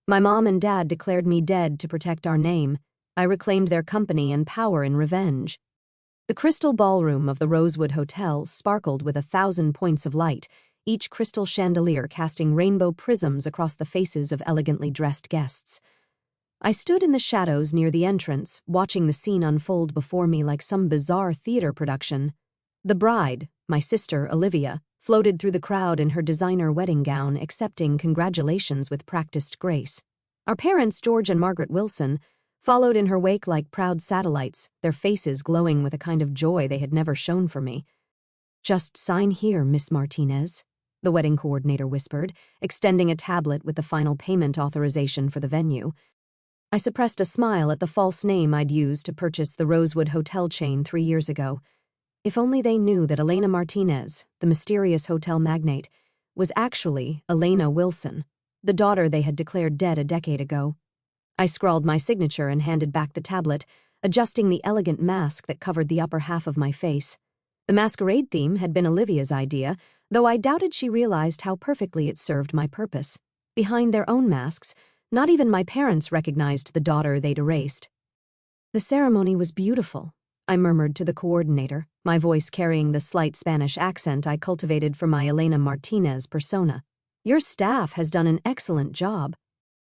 My mom and dad declared me dead to protect our name. I reclaimed their company and power in revenge. The crystal ballroom of the Rosewood Hotel sparkled with 1,000 points of light, each crystal chandelier casting rainbow prisms across the faces of elegantly dressed guests. I stood in the shadows near the entrance, watching the scene unfold before me like some bizarre theater production. The bride, my sister Olivia, floated through the crowd in her designer wedding gown, accepting congratulations with practiced grace. Our parents, George and Margaret Wilson, followed in her wake like proud satellites, their faces glowing with a kind of joy they had never shown for me. "Just sign here, Miss Martinez," the wedding coordinator whispered, extending a tablet with the final payment authorization for the venue. I suppressed a smile at the false name I'd used to purchase the Rosewood Hotel chain 3 years ago. If only they knew that Elena Martinez, the mysterious hotel magnate, was actually Elena Wilson, the daughter they had declared dead a decade ago. I scrawled my signature and handed back the tablet, adjusting the elegant mask that covered the upper half of my face. The masquerade theme had been Olivia's idea, though I doubted she realized how perfectly it served my purpose. Behind their own masks, not even my parents recognized the daughter they'd erased. "The ceremony was beautiful," I murmured to the coordinator, my voice carrying the slight Spanish accent I cultivated for my Elena Martinez persona. "Your staff has done an excellent job."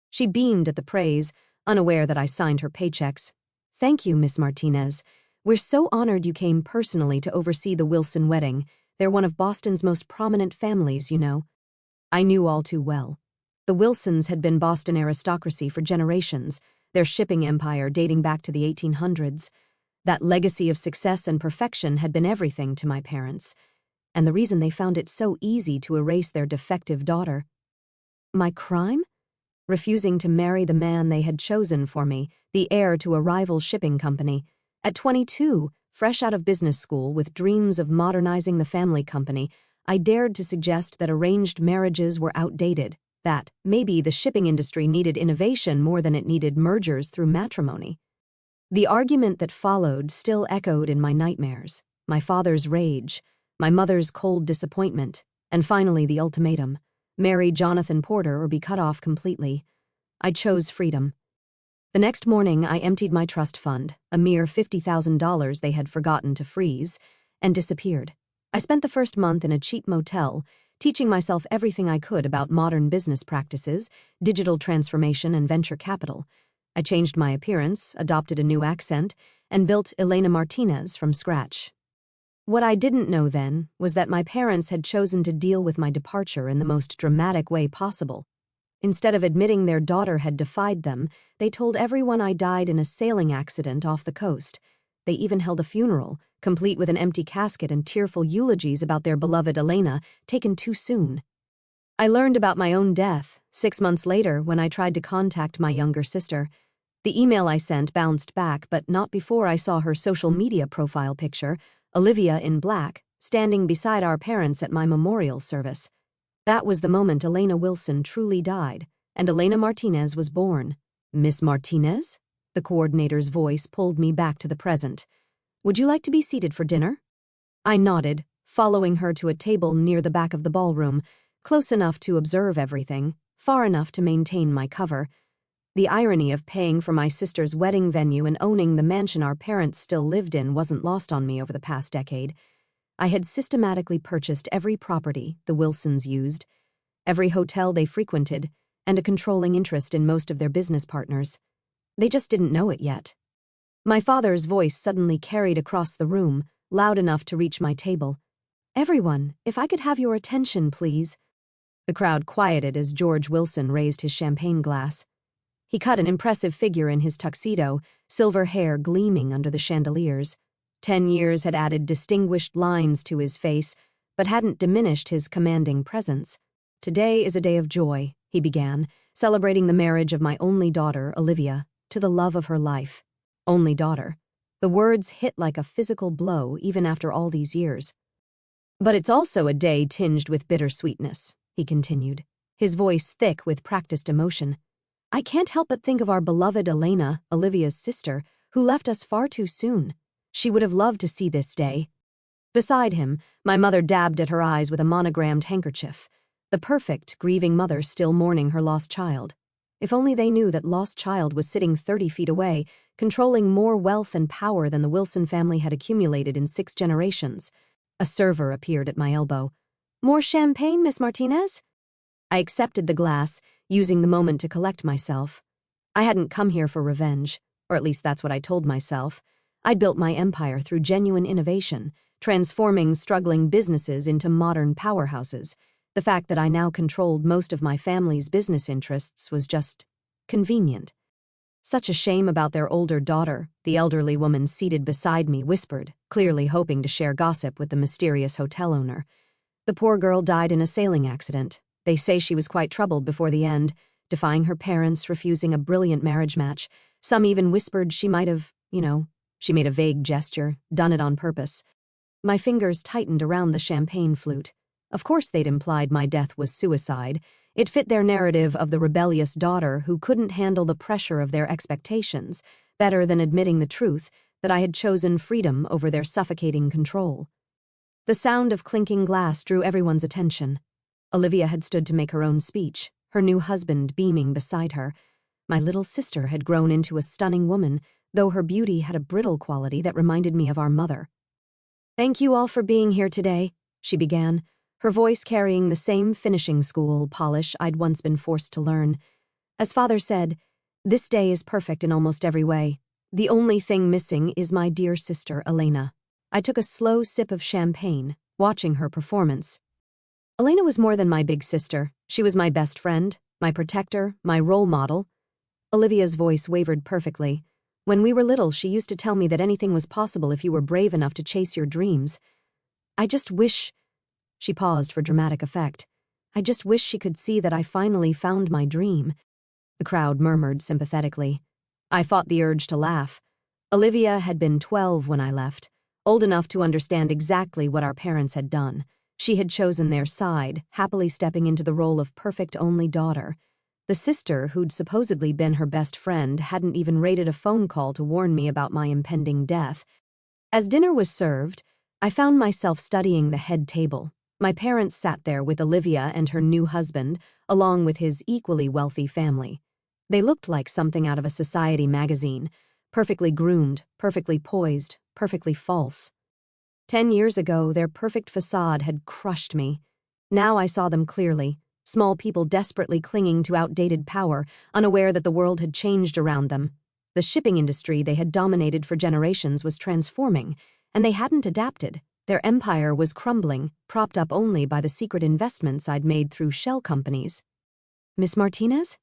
She beamed at the praise, unaware that I signed her paychecks. "Thank you, Miss Martinez. We're so honored you came personally to oversee the Wilson wedding. They're one of Boston's most prominent families, you know." I knew all too well. The Wilsons had been Boston aristocracy for generations, their shipping empire dating back to the 1800s. That legacy of success and perfection had been everything to my parents, and the reason they found it so easy to erase their defective daughter. My crime? Refusing to marry the man they had chosen for me, the heir to a rival shipping company. At 22, fresh out of business school with dreams of modernizing the family company, I dared to suggest that arranged marriages were outdated, that maybe the shipping industry needed innovation more than it needed mergers through matrimony. The argument that followed still echoed in my nightmares, my father's rage, my mother's cold disappointment, and finally the ultimatum: marry Jonathan Porter or be cut off completely. I chose freedom. The next morning, I emptied my trust fund, a mere $50,000 they had forgotten to freeze, and disappeared. I spent the first month in a cheap motel, teaching myself everything I could about modern business practices, digital transformation, and venture capital. I changed my appearance, adopted a new accent, and built Elena Martinez from scratch. What I didn't know then was that my parents had chosen to deal with my departure in the most dramatic way possible. Instead of admitting their daughter had defied them, they told everyone I died in a sailing accident off the coast. They even held a funeral, complete with an empty casket and tearful eulogies about their beloved Elena, taken too soon. I learned about my own death 6 months later when I tried to contact my younger sister. The email I sent bounced back, but not before I saw her social media profile picture, Olivia in black, standing beside our parents at my memorial service. That was the moment Elena Wilson truly died, and Elena Martinez was born. "Miss Martinez?" The coordinator's voice pulled me back to the present. "Would you like to be seated for dinner?" I nodded, following her to a table near the back of the ballroom, close enough to observe everything, far enough to maintain my cover. The irony of paying for my sister's wedding venue and owning the mansion our parents still lived in wasn't lost on me over the past decade. I had systematically purchased every property the Wilsons used, every hotel they frequented, and a controlling interest in most of their business partners. They just didn't know it yet. My father's voice suddenly carried across the room, loud enough to reach my table. "Everyone, if I could have your attention, please." The crowd quieted as George Wilson raised his champagne glass. He cut an impressive figure in his tuxedo, silver hair gleaming under the chandeliers. 10 years had added distinguished lines to his face, but hadn't diminished his commanding presence. "Today is a day of joy," he began, celebrating the marriage of my only daughter, Olivia, to the love of her life. Only daughter. The words hit like a physical blow even after all these years. "But it's also a day tinged with bittersweetness," he continued, his voice thick with practiced emotion. "I can't help but think of our beloved Elena, Olivia's sister, who left us far too soon. She would have loved to see this day." Beside him, my mother dabbed at her eyes with a monogrammed handkerchief, the perfect grieving mother still mourning her lost child. If only they knew that lost child was sitting 30 feet away, controlling more wealth and power than the Wilson family had accumulated in 6 generations. A server appeared at my elbow. "More champagne, Miss Martinez?" I accepted the glass, using the moment to collect myself. I hadn't come here for revenge, or at least that's what I told myself. I'd built my empire through genuine innovation, transforming struggling businesses into modern powerhouses. The fact that I now controlled most of my family's business interests was just convenient. "Such a shame about their older daughter," the elderly woman seated beside me whispered, clearly hoping to share gossip with the mysterious hotel owner. "The poor girl died in a sailing accident. They say she was quite troubled before the end, defying her parents, refusing a brilliant marriage match. Some even whispered she might have, she made a vague gesture, done it on purpose." My fingers tightened around the champagne flute. Of course they'd implied my death was suicide. It fit their narrative of the rebellious daughter who couldn't handle the pressure of their expectations, better than admitting the truth that I had chosen freedom over their suffocating control. The sound of clinking glass drew everyone's attention. Olivia had stood to make her own speech, her new husband beaming beside her. My little sister had grown into a stunning woman, though her beauty had a brittle quality that reminded me of our mother. "Thank you all for being here today," she began, her voice carrying the same finishing school polish I'd once been forced to learn. "As Father said, this day is perfect in almost every way. The only thing missing is my dear sister, Elena." I took a slow sip of champagne, watching her performance. Elena was more than my big sister. She was my best friend, my protector, my role model. Olivia's voice wavered perfectly. "When we were little, she used to tell me that anything was possible if you were brave enough to chase your dreams. I just wish—" She paused for dramatic effect. "I just wish she could see that I finally found my dream." The crowd murmured sympathetically. I fought the urge to laugh. Olivia had been 12 when I left, old enough to understand exactly what our parents had done. She had chosen their side, happily stepping into the role of perfect only daughter. The sister, who'd supposedly been her best friend, hadn't even rated a phone call to warn me about my impending death. As dinner was served, I found myself studying the head table. My parents sat there with Olivia and her new husband, along with his equally wealthy family. They looked like something out of a society magazine, perfectly groomed, perfectly poised, perfectly false. 10 years ago, their perfect facade had crushed me. Now I saw them clearly, small people desperately clinging to outdated power, unaware that the world had changed around them. The shipping industry they had dominated for generations was transforming, and they hadn't adapted. Their empire was crumbling, propped up only by the secret investments I'd made through shell companies. "Miss Martinez?"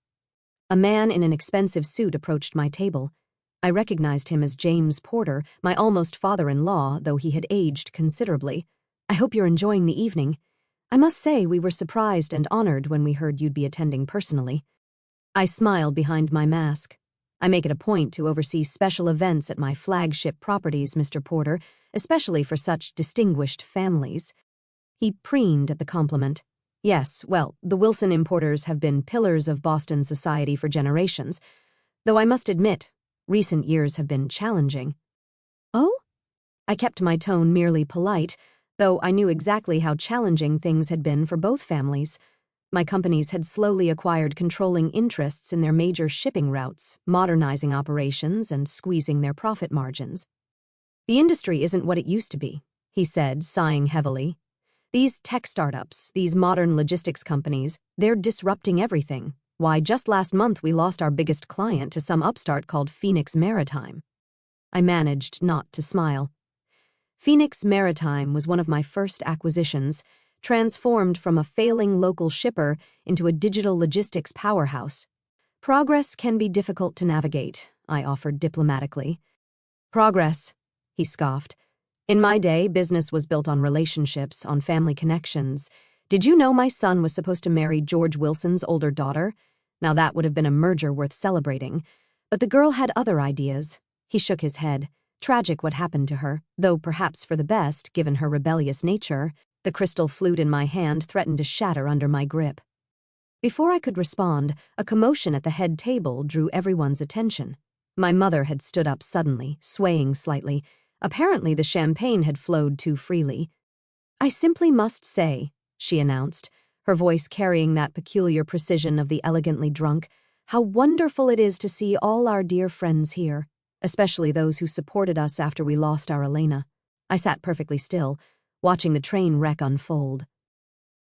A man in an expensive suit approached my table. I recognized him as James Porter, my almost father-in-law, though he had aged considerably. "I hope you're enjoying the evening. I must say we were surprised and honored when we heard you'd be attending personally." I smiled behind my mask. "I make it a point to oversee special events at my flagship properties, Mr. Porter, especially for such distinguished families." He preened at the compliment. "Yes, well, the Wilson importers have been pillars of Boston society for generations, though I must admit, recent years have been challenging." "Oh?" I kept my tone merely polite, though I knew exactly how challenging things had been for both families. My companies had slowly acquired controlling interests in their major shipping routes, modernizing operations and squeezing their profit margins. "The industry isn't what it used to be," he said, sighing heavily. "These tech startups, these modern logistics companies, they're disrupting everything. Why, just last month we lost our biggest client to some upstart called Phoenix Maritime." I managed not to smile. Phoenix Maritime was one of my first acquisitions, transformed from a failing local shipper into a digital logistics powerhouse. "Progress can be difficult to navigate," I offered diplomatically. "Progress," he scoffed. "In my day, business was built on relationships, on family connections. Did you know my son was supposed to marry George Wilson's older daughter? Now that would have been a merger worth celebrating. But the girl had other ideas." He shook his head. "Tragic what happened to her, though perhaps for the best, given her rebellious nature." The crystal flute in my hand threatened to shatter under my grip. Before I could respond, a commotion at the head table drew everyone's attention. My mother had stood up suddenly, swaying slightly. Apparently the champagne had flowed too freely. "I simply must say," she announced, her voice carrying that peculiar precision of the elegantly drunk, How wonderful it is to see all our dear friends here, especially those who supported us after we lost our Elena. I sat perfectly still, watching the train wreck unfold.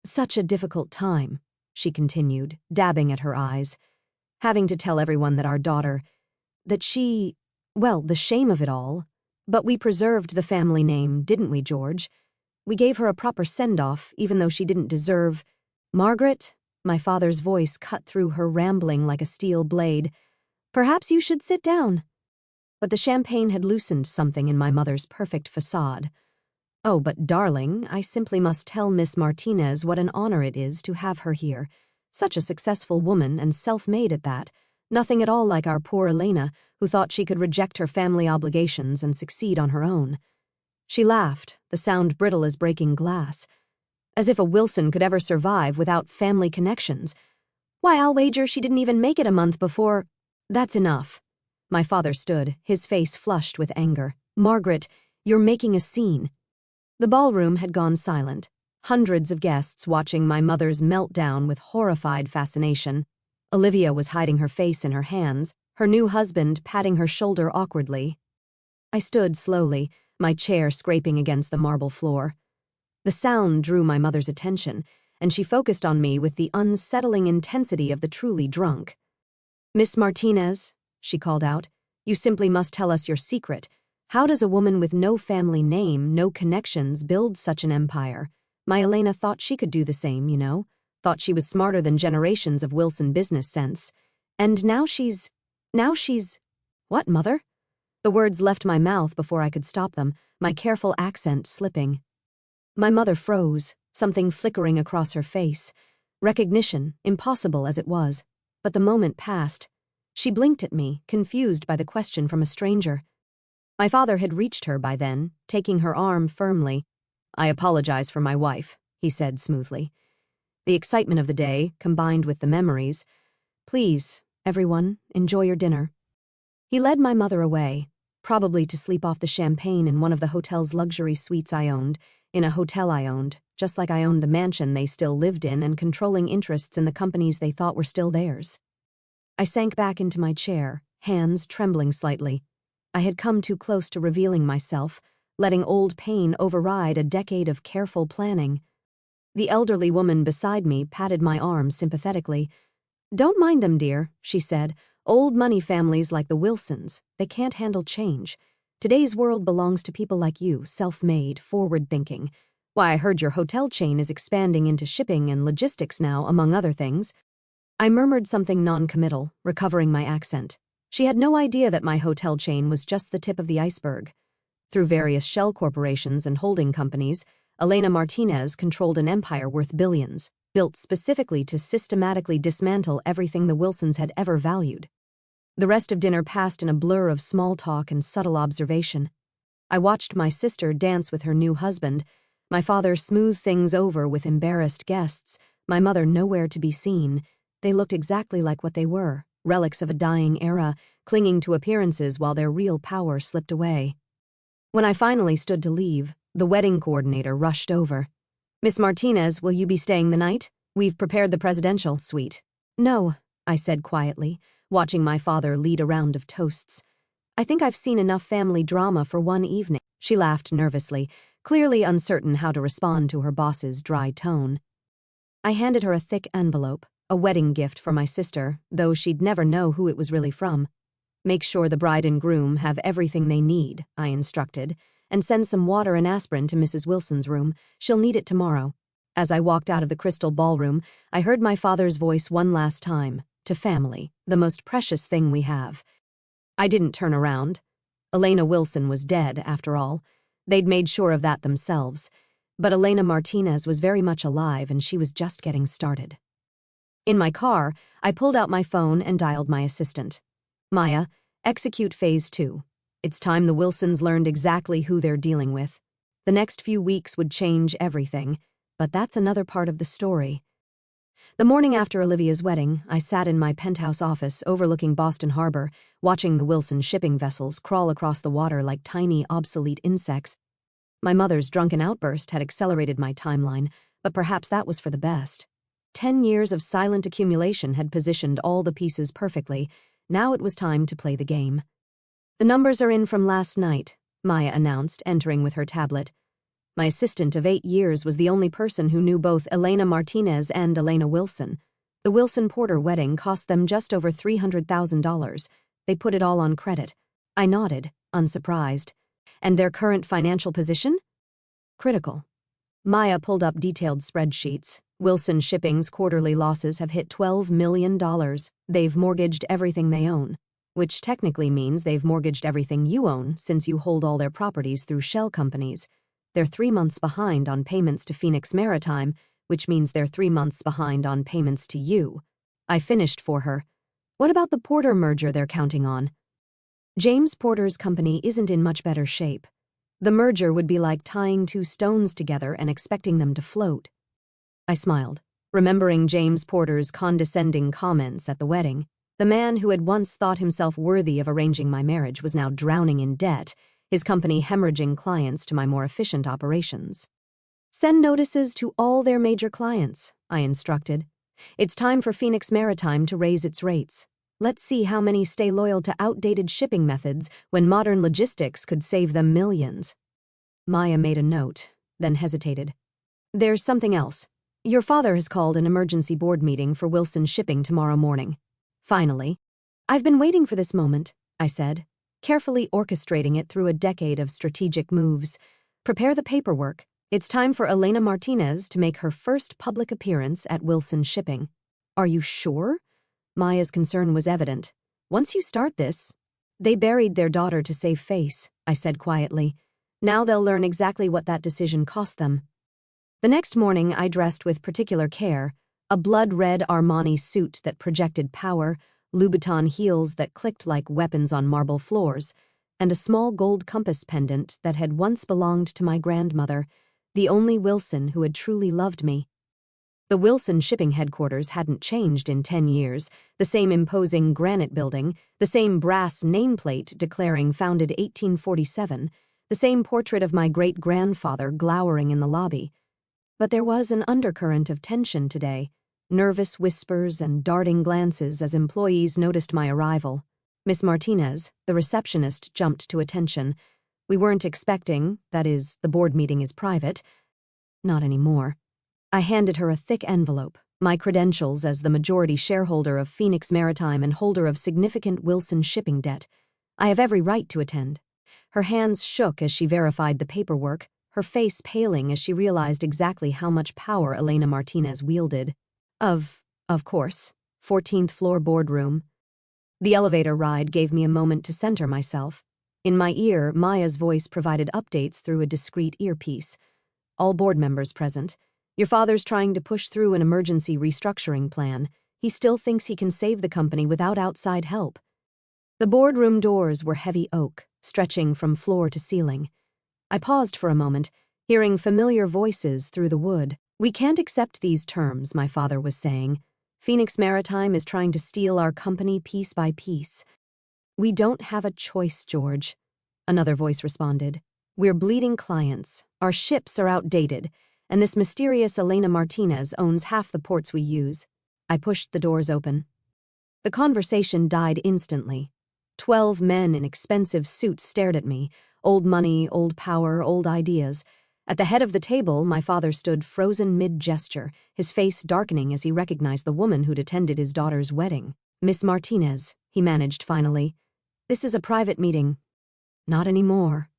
Such a difficult time, she continued, dabbing at her eyes, having to tell everyone that our daughter, well, the shame of it all. But we preserved the family name, didn't we, George? We gave her a proper send-off, even though she didn't deserve. Margaret, my father's voice cut through her rambling like a steel blade. Perhaps you should sit down. But the champagne had loosened something in my mother's perfect facade. Oh, but darling, I simply must tell Miss Martinez what an honor it is to have her here. Such a successful woman and self-made at that. Nothing at all like our poor Elena, who thought she could reject her family obligations and succeed on her own. She laughed, the sound brittle as breaking glass. As if a Wilson could ever survive without family connections. Why, I'll wager she didn't even make it a month before. That's enough. My father stood, his face flushed with anger. Margaret, you're making a scene. The ballroom had gone silent, hundreds of guests watching my mother's meltdown with horrified fascination. Olivia was hiding her face in her hands, her new husband patting her shoulder awkwardly. I stood slowly, my chair scraping against the marble floor. The sound drew my mother's attention, and she focused on me with the unsettling intensity of the truly drunk. Miss Martinez, she called out, you simply must tell us your secret. How does a woman with no family name, no connections, build such an empire? My Elena thought she could do the same, you know. Thought she was smarter than generations of Wilson business sense. And now she's... What, Mother? The words left my mouth before I could stop them, my careful accent slipping. My mother froze, something flickering across her face. Recognition, impossible as it was. But the moment passed. She blinked at me, confused by the question from a stranger. My father had reached her by then, taking her arm firmly. I apologize for my wife, he said smoothly. The excitement of the day, combined with the memories. Please, everyone, enjoy your dinner. He led my mother away, probably to sleep off the champagne in one of the hotel's luxury suites I owned, in a hotel I owned, just like I owned the mansion they still lived in and controlling interests in the companies they thought were still theirs. I sank back into my chair, hands trembling slightly. I had come too close to revealing myself, letting old pain override a decade of careful planning. The elderly woman beside me patted my arm sympathetically. Don't mind them, dear, she said. Old money families like the Wilsons, they can't handle change. Today's world belongs to people like you, self-made, forward-thinking. Why, I heard your hotel chain is expanding into shipping and logistics now, among other things. I murmured something non-committal, recovering my accent. She had no idea that my hotel chain was just the tip of the iceberg. Through various shell corporations and holding companies, Elena Martinez controlled an empire worth billions, built specifically to systematically dismantle everything the Wilsons had ever valued. The rest of dinner passed in a blur of small talk and subtle observation. I watched my sister dance with her new husband, my father smooth things over with embarrassed guests, my mother nowhere to be seen. They looked exactly like what they were, relics of a dying era, clinging to appearances while their real power slipped away. When I finally stood to leave, the wedding coordinator rushed over. Miss Martinez, will you be staying the night? We've prepared the presidential suite. No, I said quietly, watching my father lead a round of toasts. I think I've seen enough family drama for one evening. She laughed nervously, clearly uncertain how to respond to her boss's dry tone. I handed her a thick envelope, a wedding gift for my sister, though she'd never know who it was really from. Make sure the bride and groom have everything they need, I instructed, and send some water and aspirin to Mrs. Wilson's room. She'll need it tomorrow. As I walked out of the crystal ballroom, I heard my father's voice one last time. To family, the most precious thing we have. I didn't turn around. Elena Wilson was dead, after all. They'd made sure of that themselves. But Elena Martinez was very much alive, and she was just getting started. In my car, I pulled out my phone and dialed my assistant. Maya, execute Phase 2. It's time the Wilsons learned exactly who they're dealing with. The next few weeks would change everything, but that's another part of the story. The morning after Olivia's wedding, I sat in my penthouse office overlooking Boston Harbor, watching the Wilson shipping vessels crawl across the water like tiny, obsolete insects. My mother's drunken outburst had accelerated my timeline, but perhaps that was for the best. 10 years of silent accumulation had positioned all the pieces perfectly. Now it was time to play the game. "The numbers are in from last night," Maya announced, entering with her tablet. My assistant of 8 years was the only person who knew both Elena Martinez and Elena Wilson. The Wilson-Porter wedding cost them just over $300,000. They put it all on credit. I nodded, unsurprised. "And their current financial position?" "Critical." Maya pulled up detailed spreadsheets. Wilson Shipping's quarterly losses have hit $12 million. They've mortgaged everything they own, which technically means they've mortgaged everything you own since you hold all their properties through shell companies. They're 3 months behind on payments to Phoenix Maritime, which means they're 3 months behind on payments to you. I finished for her. "What about the Porter merger they're counting on?" "James Porter's company isn't in much better shape. The merger would be like tying 2 stones together and expecting them to float." I smiled, remembering James Porter's condescending comments at the wedding. The man who had once thought himself worthy of arranging my marriage was now drowning in debt, his company hemorrhaging clients to my more efficient operations. "Send notices to all their major clients," I instructed. "It's time for Phoenix Maritime to raise its rates. Let's see how many stay loyal to outdated shipping methods when modern logistics could save them millions." Maya made a note, then hesitated. "There's something else. Your father has called an emergency board meeting for Wilson Shipping tomorrow morning." Finally. "I've been waiting for this moment," I said, carefully orchestrating it through a decade of strategic moves. "Prepare the paperwork. It's time for Elena Martinez to make her first public appearance at Wilson Shipping." "Are you sure?" Maya's concern was evident. "Once you start this—" "They buried their daughter to save face," I said quietly. "Now they'll learn exactly what that decision cost them." The next morning I dressed with particular care, a blood-red Armani suit that projected power, Louboutin heels that clicked like weapons on marble floors, and a small gold compass pendant that had once belonged to my grandmother, the only Wilson who had truly loved me. The Wilson Shipping headquarters hadn't changed in 10 years, the same imposing granite building, the same brass nameplate declaring founded 1847, the same portrait of my great-grandfather glowering in the lobby. But there was an undercurrent of tension today, nervous whispers and darting glances as employees noticed my arrival. Miss Martinez, the receptionist, jumped to attention. "We weren't expecting, that is, the board meeting is private." "Not anymore." I handed her a thick envelope, my credentials as the majority shareholder of Phoenix Maritime and holder of significant Wilson Shipping debt. "I have every right to attend." Her hands shook as she verified the paperwork, her face paling as she realized exactly how much power Elena Martinez wielded. Of course, 14th floor boardroom." The elevator ride gave me a moment to center myself. In my ear, Maya's voice provided updates through a discreet earpiece. "All board members present. Your father's trying to push through an emergency restructuring plan. He still thinks he can save the company without outside help." The boardroom doors were heavy oak, stretching from floor to ceiling. I paused for a moment, hearing familiar voices through the wood. "We can't accept these terms," my father was saying. "Phoenix Maritime is trying to steal our company piece by piece." "We don't have a choice, George," another voice responded. "We're bleeding clients, our ships are outdated, and this mysterious Elena Martinez owns half the ports we use." I pushed the doors open. The conversation died instantly. 12 men in expensive suits stared at me, old money, old power, old ideas. At the head of the table, my father stood frozen mid-gesture, his face darkening as he recognized the woman who'd attended his daughter's wedding. "Miss Martinez," he managed finally. "This is a private meeting." "Not anymore."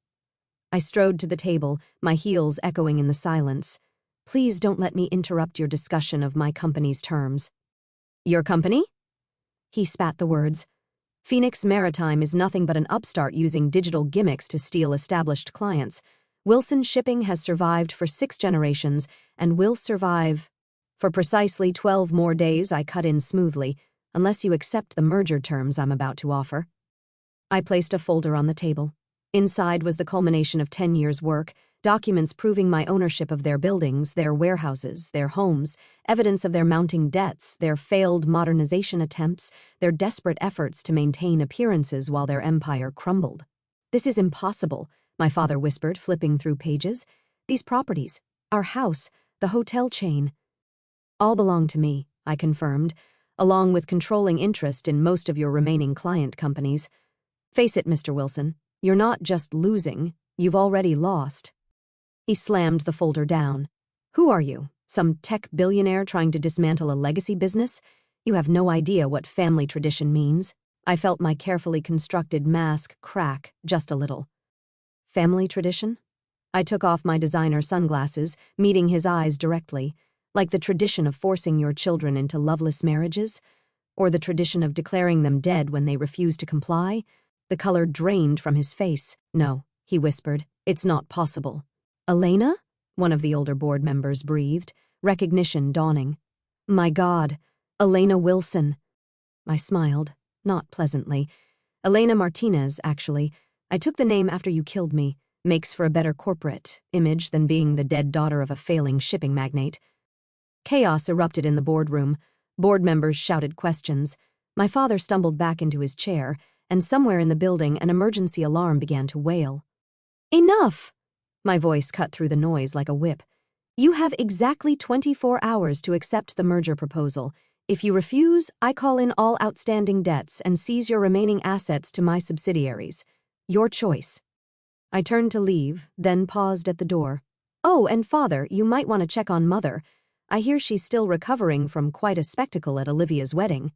I strode to the table, my heels echoing in the silence. "Please don't let me interrupt your discussion of my company's terms." "Your company?" He spat the words. "Phoenix Maritime is nothing but an upstart using digital gimmicks to steal established clients. Wilson Shipping has survived for 6 generations and will survive for precisely 12 more days." I cut in smoothly, "unless you accept the merger terms I'm about to offer." I placed a folder on the table. Inside was the culmination of 10 years' work, documents proving my ownership of their buildings, their warehouses, their homes, evidence of their mounting debts, their failed modernization attempts, their desperate efforts to maintain appearances while their empire crumbled. "This is impossible," my father whispered, flipping through pages. "These properties, our house, the hotel chain." All belong to me, I confirmed, along with controlling interest in most of your remaining client companies. Face it, Mr. Wilson, you're not just losing, you've already lost. He slammed the folder down. Who are you? Some tech billionaire trying to dismantle a legacy business? You have no idea what family tradition means. I felt my carefully constructed mask crack just a little. Family tradition? I took off my designer sunglasses, meeting his eyes directly. Like the tradition of forcing your children into loveless marriages? Or the tradition of declaring them dead when they refuse to comply? The color drained from his face. No, he whispered, it's not possible. Elena? One of the older board members breathed, recognition dawning. My God, Elena Wilson. I smiled, not pleasantly. Elena Martinez, actually. I took the name after you killed me. Makes for a better corporate image than being the dead daughter of a failing shipping magnate. Chaos erupted in the boardroom. Board members shouted questions. My father stumbled back into his chair, and somewhere in the building an emergency alarm began to wail. Enough! My voice cut through the noise like a whip. You have exactly 24 hours to accept the merger proposal. If you refuse, I call in all outstanding debts and seize your remaining assets to my subsidiaries. Your choice. I turned to leave, then paused at the door. Oh, and Father, you might want to check on Mother. I hear she's still recovering from quite a spectacle at Olivia's wedding.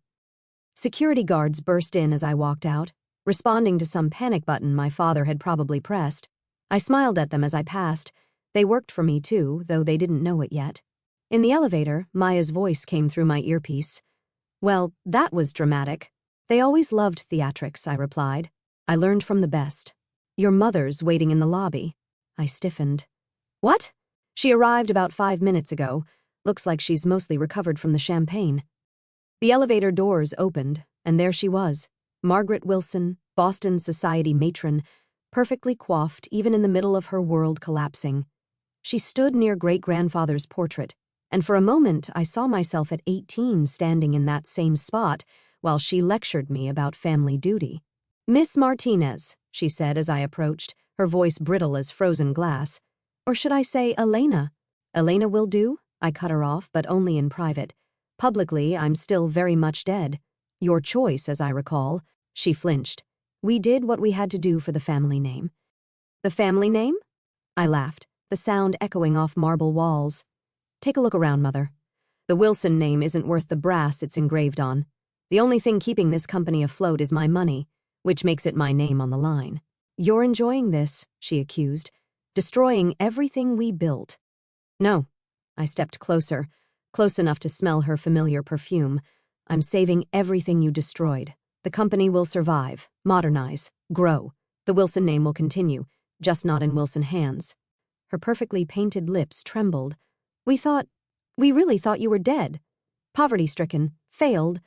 Security guards burst in as I walked out, responding to some panic button my father had probably pressed. I smiled at them as I passed. They worked for me too, though they didn't know it yet. In the elevator, Maya's voice came through my earpiece. Well, that was dramatic. They always loved theatrics, I replied. I learned from the best. Your mother's waiting in the lobby. I stiffened. What? She arrived about 5 minutes ago. Looks like she's mostly recovered from the champagne. The elevator doors opened, and there she was. Margaret Wilson, Boston society matron, perfectly coiffed even in the middle of her world collapsing. She stood near great-grandfather's portrait, and for a moment I saw myself at 18 standing in that same spot while she lectured me about family duty. Miss Martinez, she said as I approached, her voice brittle as frozen glass. Or should I say Elena? Elena will do? I cut her off, but only in private. Publicly, I'm still very much dead. Your choice, as I recall. She flinched. We did what we had to do for the family name. The family name? I laughed, the sound echoing off marble walls. Take a look around, Mother. The Wilson name isn't worth the brass it's engraved on. The only thing keeping this company afloat is my money, which makes it my name on the line. You're enjoying this, she accused, destroying everything we built. No. I stepped closer, close enough to smell her familiar perfume. I'm saving everything you destroyed. The company will survive, modernize, grow. The Wilson name will continue, just not in Wilson hands. Her perfectly painted lips trembled. We really thought you were dead. Poverty-stricken, failed.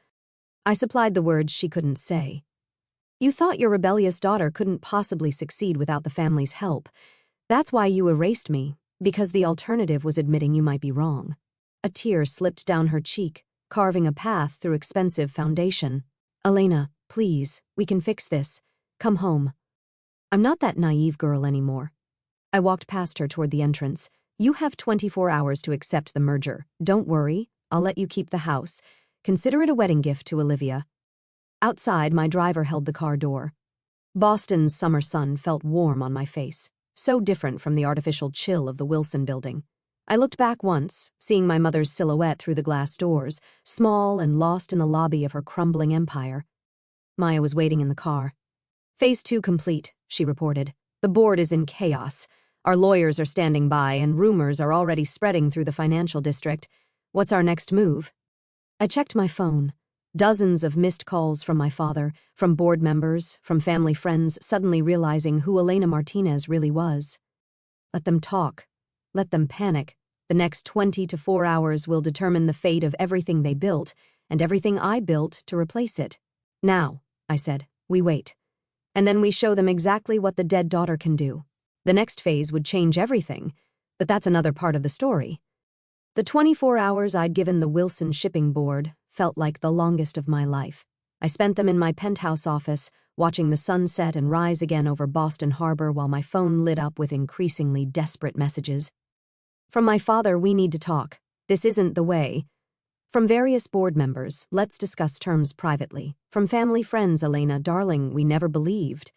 I supplied the words she couldn't say. You thought your rebellious daughter couldn't possibly succeed without the family's help. That's why you erased me, because the alternative was admitting you might be wrong. A tear slipped down her cheek, carving a path through expensive foundation. Elena, please, we can fix this. Come home. I'm not that naive girl anymore. I walked past her toward the entrance. You have 24 hours to accept the merger. Don't worry, I'll let you keep the house. Consider it a wedding gift to Olivia. Outside, my driver held the car door. Boston's summer sun felt warm on my face, so different from the artificial chill of the Wilson building. I looked back once, seeing my mother's silhouette through the glass doors, small and lost in the lobby of her crumbling empire. Maya was waiting in the car. Phase 2 complete, she reported. The board is in chaos. Our lawyers are standing by, and rumors are already spreading through the financial district. What's our next move? I checked my phone. Dozens of missed calls from my father, from board members, from family friends, suddenly realizing who Elena Martinez really was. Let them talk. Let them panic. The next 24 hours will determine the fate of everything they built, and everything I built to replace it. Now, I said, we wait. And then we show them exactly what the dead daughter can do. The next phase would change everything, but that's another part of the story. The 24 hours I'd given the Wilson Shipping Board felt like the longest of my life. I spent them in my penthouse office, watching the sun set and rise again over Boston Harbor while my phone lit up with increasingly desperate messages. From my father, we need to talk. This isn't the way. From various board members, let's discuss terms privately. From family friends, Elena, darling, we never believed.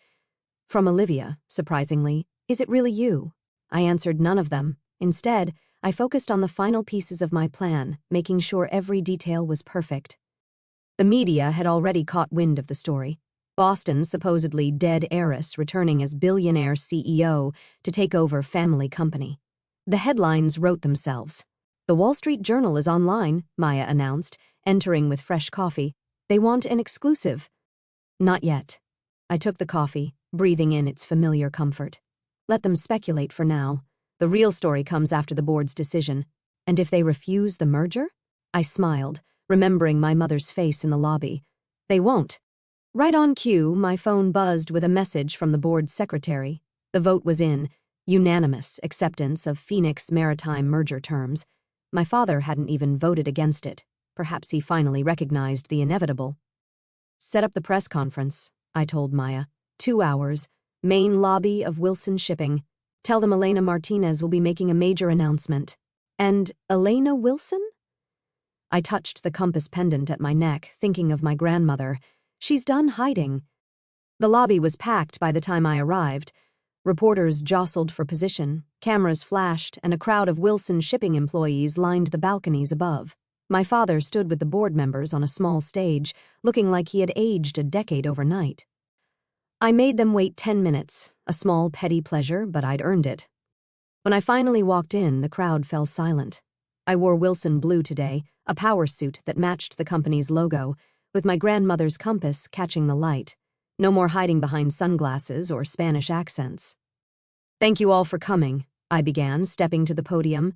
From Olivia, surprisingly, is it really you? I answered none of them. Instead, I focused on the final pieces of my plan, making sure every detail was perfect. The media had already caught wind of the story. Boston's supposedly dead heiress returning as billionaire CEO to take over family company. The headlines wrote themselves. The Wall Street Journal is online, Maya announced, entering with fresh coffee. They want an exclusive. Not yet. I took the coffee, breathing in its familiar comfort. Let them speculate for now. The real story comes after the board's decision. And if they refuse the merger? I smiled, remembering my mother's face in the lobby. They won't. Right on cue, my phone buzzed with a message from the board's secretary. The vote was in, unanimous acceptance of Phoenix Maritime merger terms. My father hadn't even voted against it. Perhaps he finally recognized the inevitable. Set up the press conference, I told Maya. 2 hours. Main lobby of Wilson Shipping. Tell them Elena Martinez will be making a major announcement. And Elena Wilson? I touched the compass pendant at my neck, thinking of my grandmother. She's done hiding. The lobby was packed by the time I arrived. Reporters jostled for position, cameras flashed, and a crowd of Wilson Shipping employees lined the balconies above. My father stood with the board members on a small stage, looking like he had aged a decade overnight. I made them wait 10 minutes, a small petty pleasure, but I'd earned it. When I finally walked in, the crowd fell silent. I wore Wilson blue today, a power suit that matched the company's logo, with my grandmother's compass catching the light. No more hiding behind sunglasses or Spanish accents. Thank you all for coming, I began, stepping to the podium.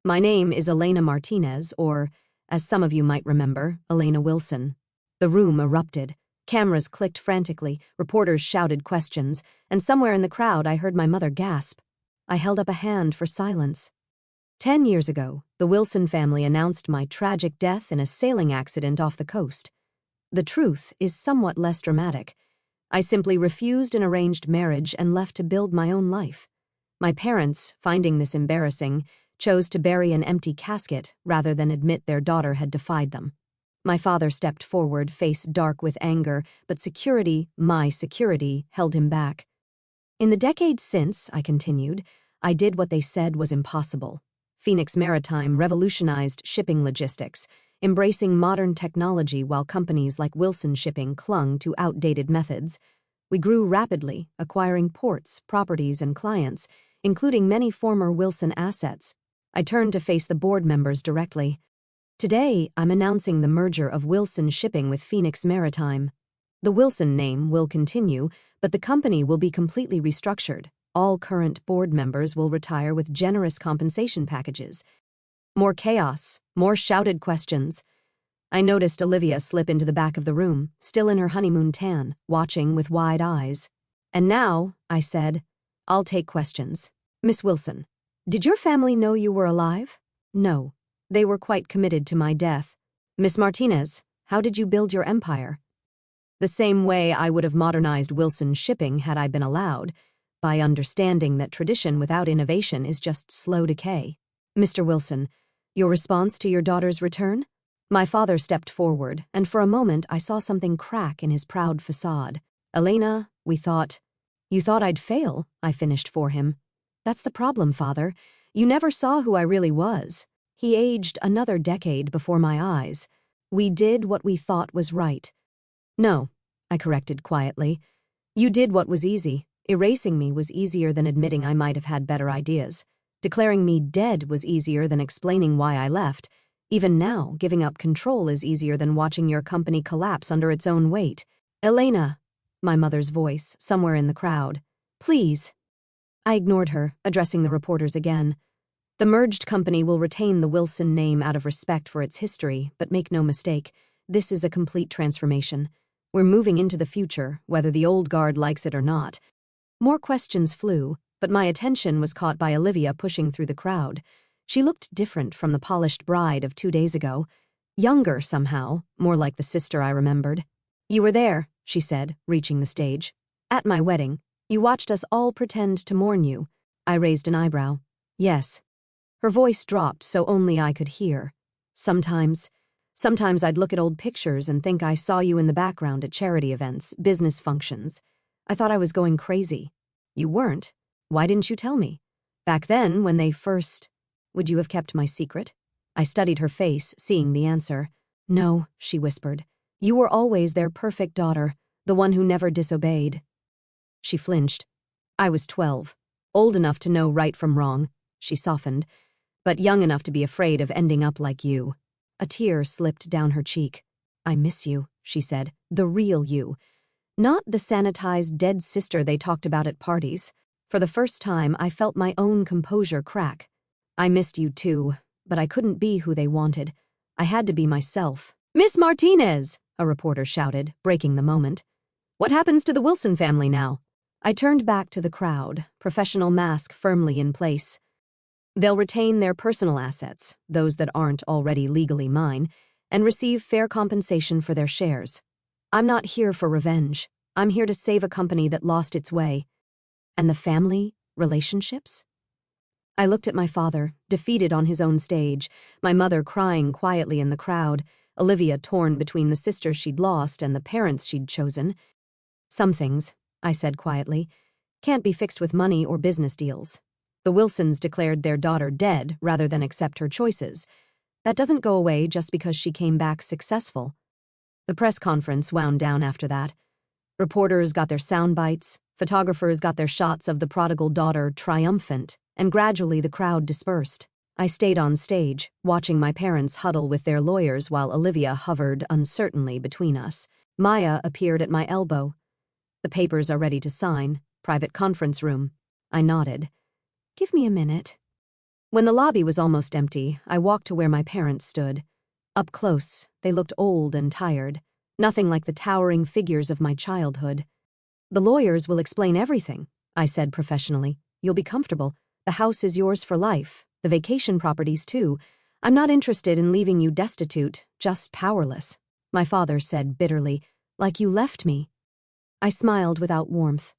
My name is Elena Martinez, or, as some of you might remember, Elena Wilson. The room erupted. Cameras clicked frantically, reporters shouted questions, and somewhere in the crowd I heard my mother gasp. I held up a hand for silence. 10 years ago, the Wilson family announced my tragic death in a sailing accident off the coast. The truth is somewhat less dramatic. I simply refused an arranged marriage and left to build my own life. My parents, finding this embarrassing, chose to bury an empty casket rather than admit their daughter had defied them. My father stepped forward, face dark with anger, but security, my security, held him back. In the decades since, I continued, I did what they said was impossible. Phoenix Maritime revolutionized shipping logistics, embracing modern technology while companies like Wilson Shipping clung to outdated methods. We grew rapidly, acquiring ports, properties, and clients, including many former Wilson assets. I turned to face the board members directly. Today, I'm announcing the merger of Wilson Shipping with Phoenix Maritime. The Wilson name will continue, but the company will be completely restructured. All current board members will retire with generous compensation packages. More chaos, more shouted questions. I noticed Olivia slip into the back of the room, still in her honeymoon tan, watching with wide eyes. And now, I said, I'll take questions. Miss Wilson, did your family know you were alive? No. They were quite committed to my death. Miss Martinez, how did you build your empire? The same way I would have modernized Wilson Shipping had I been allowed, by understanding that tradition without innovation is just slow decay. Mr. Wilson, your response to your daughter's return? My father stepped forward, and for a moment I saw something crack in his proud facade. Elena, we thought. You thought I'd fail, I finished for him. That's the problem, Father. You never saw who I really was. He aged another decade before my eyes. We did what we thought was right. No, I corrected quietly. You did what was easy. Erasing me was easier than admitting I might have had better ideas. Declaring me dead was easier than explaining why I left. Even now, giving up control is easier than watching your company collapse under its own weight. Elena, my mother's voice, somewhere in the crowd. Please. I ignored her, addressing the reporters again. The merged company will retain the Wilson name out of respect for its history, but make no mistake, this is a complete transformation. We're moving into the future, whether the old guard likes it or not. More questions flew, but my attention was caught by Olivia pushing through the crowd. She looked different from the polished bride of 2 days ago. Younger somehow, more like the sister I remembered. You were there, she said, reaching the stage. At my wedding. You watched us all pretend to mourn you. I raised an eyebrow. Yes. Her voice dropped so only I could hear. Sometimes, Sometimes I'd look at old pictures and think I saw you in the background at charity events, business functions. I thought I was going crazy. You weren't. Why didn't you tell me? Back then, when they first... Would you have kept my secret? I studied her face, seeing the answer. No, she whispered. You were always their perfect daughter, the one who never disobeyed. She flinched. I was 12, old enough to know right from wrong, she softened, but young enough to be afraid of ending up like you. A tear slipped down her cheek. I miss you, she said, the real you. Not the sanitized dead sister they talked about at parties. For the first time, I felt my own composure crack. I missed you too, but I couldn't be who they wanted. I had to be myself. Miss Martinez, a reporter shouted, breaking the moment. What happens to the Wilson family now? I turned back to the crowd, professional mask firmly in place. They'll retain their personal assets, those that aren't already legally mine, and receive fair compensation for their shares. I'm not here for revenge. I'm here to save a company that lost its way. And the family relationships? I looked at my father, defeated on his own stage, my mother crying quietly in the crowd, Olivia torn between the sisters she'd lost and the parents she'd chosen. Some things, I said quietly, can't be fixed with money or business deals. The Wilsons declared their daughter dead rather than accept her choices. That doesn't go away just because she came back successful. The press conference wound down after that. Reporters got their sound bites, photographers got their shots of the prodigal daughter triumphant, and gradually the crowd dispersed. I stayed on stage, watching my parents huddle with their lawyers while Olivia hovered uncertainly between us. Maya appeared at my elbow. The papers are ready to sign. Private conference room. I nodded. Give me a minute. When the lobby was almost empty, I walked to where my parents stood. Up close, they looked old and tired, nothing like the towering figures of my childhood. The lawyers will explain everything, I said professionally. You'll be comfortable. The house is yours for life, the vacation properties too. I'm not interested in leaving you destitute, just powerless. My father said bitterly, like you left me. I smiled without warmth.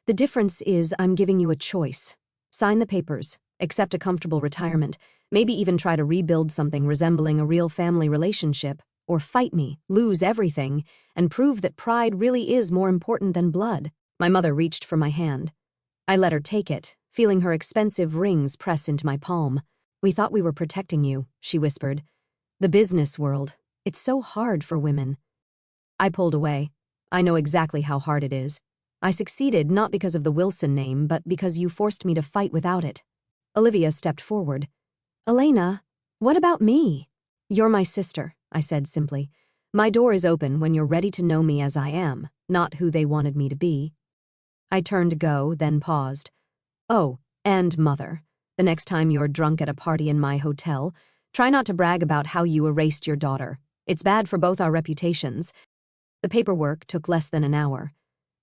The difference is I'm giving you a choice. Sign the papers, accept a comfortable retirement, maybe even try to rebuild something resembling a real family relationship, or fight me, lose everything, and prove that pride really is more important than blood. My mother reached for my hand. I let her take it, feeling her expensive rings press into my palm. We thought we were protecting you, she whispered. The business world, it's so hard for women. I pulled away. I know exactly how hard it is. I succeeded not because of the Wilson name, but because you forced me to fight without it. Olivia stepped forward. Elena, what about me? You're my sister, I said simply. My door is open when you're ready to know me as I am, not who they wanted me to be. I turned to go, then paused. Oh, and mother, the next time you're drunk at a party in my hotel, try not to brag about how you erased your daughter. It's bad for both our reputations. The paperwork took less than an hour.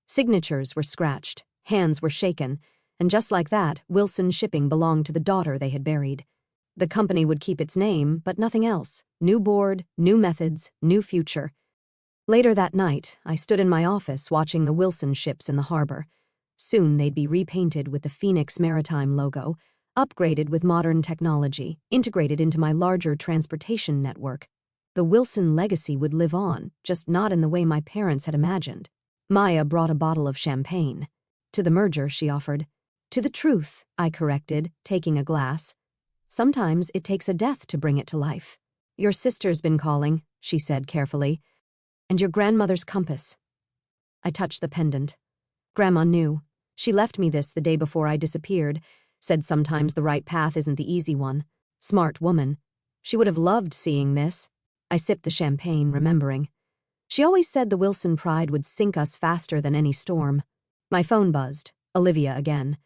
Signatures were scratched, hands were shaken, and just like that, Wilson Shipping belonged to the daughter they had buried. The company would keep its name, but nothing else. New board, new methods, new future. Later that night, I stood in my office watching the Wilson ships in the harbor. Soon they'd be repainted with the Phoenix Maritime logo, upgraded with modern technology, integrated into my larger transportation network. The Wilson legacy would live on, just not in the way my parents had imagined. Maya brought a bottle of champagne. To the merger, she offered. To the truth, I corrected, taking a glass. Sometimes it takes a death to bring it to life. Your sister's been calling, she said carefully. And your grandmother's compass. I touched the pendant. Grandma knew. She left me this the day before I disappeared, said sometimes the right path isn't the easy one. Smart woman. She would have loved seeing this. I sipped the champagne, remembering. She always said the Wilson pride would sink us faster than any storm. My phone buzzed. Olivia again.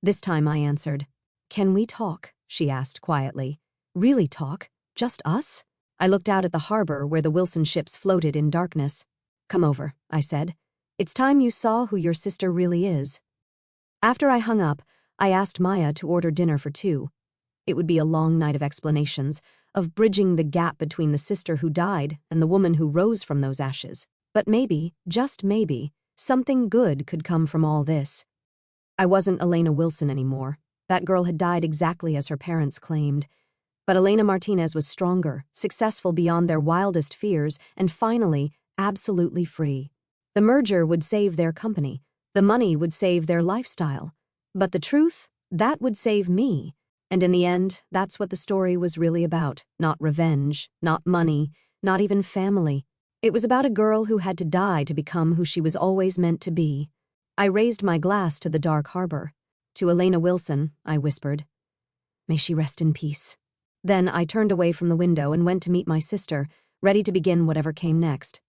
This time I answered. Can we talk? She asked quietly. Really talk? Just us? I looked out at the harbor where the Wilson ships floated in darkness. Come over, I said. It's time you saw who your sister really is. After I hung up, I asked Maya to order dinner for 2. It would be a long night of explanations, of bridging the gap between the sister who died and the woman who rose from those ashes. But maybe, just maybe, something good could come from all this. I wasn't Elena Wilson anymore. That girl had died exactly as her parents claimed. But Elena Martinez was stronger, successful beyond their wildest fears, and finally, absolutely free. The merger would save their company. The money would save their lifestyle. But the truth, that would save me. And in the end, that's what the story was really about. Not revenge, not money, not even family. It was about a girl who had to die to become who she was always meant to be. I raised my glass to the dark harbor. To Elena Wilson, I whispered, "May she rest in peace." Then I turned away from the window and went to meet my sister, ready to begin whatever came next.